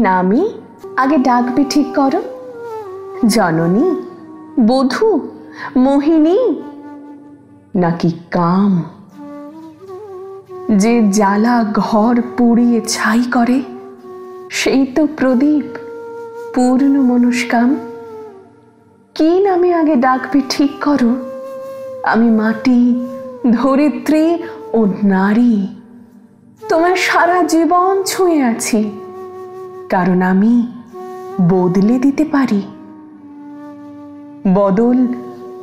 নামে আগে ডাকবে ঠিক করো। জননী, বধূ, মোহিনী নাকি কাম? যে জ্বালা ঘর পুড়িয়ে ছাই করে সেই তো প্রদীপ পূর্ণ মনস্কাম। কি নামে আগে ডাকবে ঠিক করো? আমি মাটি, ধরিত্রী ও নারী তোমার সারা জীবন ছুঁয়ে আছি, কারণ আমি বদলে দিতে পারি। বদল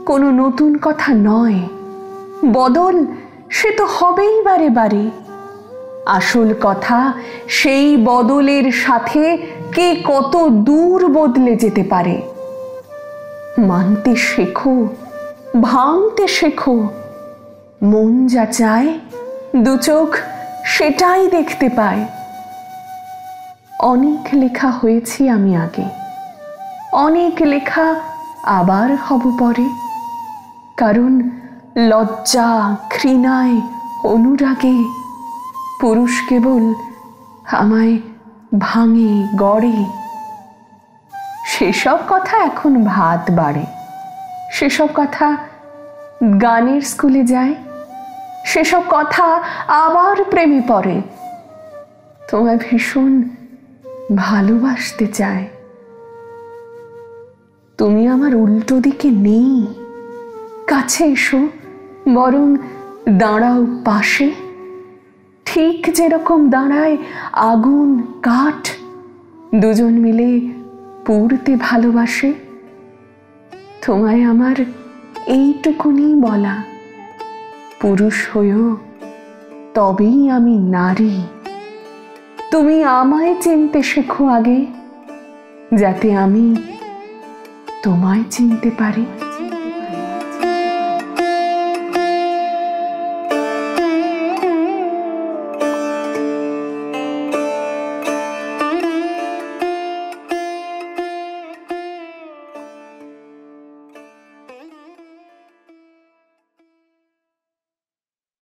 কোনো নতুন কথা নয়, বদল সে তো হবেই বারে বারে। আসল কথা সেই বদলের সাথে কে কত দূর বদলে যেতে পারে। মানতে শেখো, ভাঙতে শেখো। মন যা চায় দু চোখ সেটাই দেখতে পায়। অনেক লেখা হয়েছি আমি আগে, অনেক লেখা আবার হব পরে, কারণ লজ্জা, ঘৃণায়, অনুরাগে পুরুষ কেবল আমায় ভাঙে, গড়ে। সেসব কথা এখন ভাত বাড়ে, সেসব কথা গানের স্কুলে যায়, সেসব কথা আবার প্রেমে পড়ে। তোমায় ভীষণ ভালোবাসতে চায়। তুমি আমার উল্টো দিকে নেই, কাছে এসো, বরং দাঁড়াও পাশে। ঠিক যেরকম দাঁড়ায় আগুন কাঠ, দুজন মিলে পুড়তে ভালোবাসে। তোমায় আমার এইটুকুনি বলা, পুরুষ হয়েও তবেই আমি নারী। তুমি আমায় চিনতে শেখো আগে, যাতে আমি তোমায় চিনতে পারি।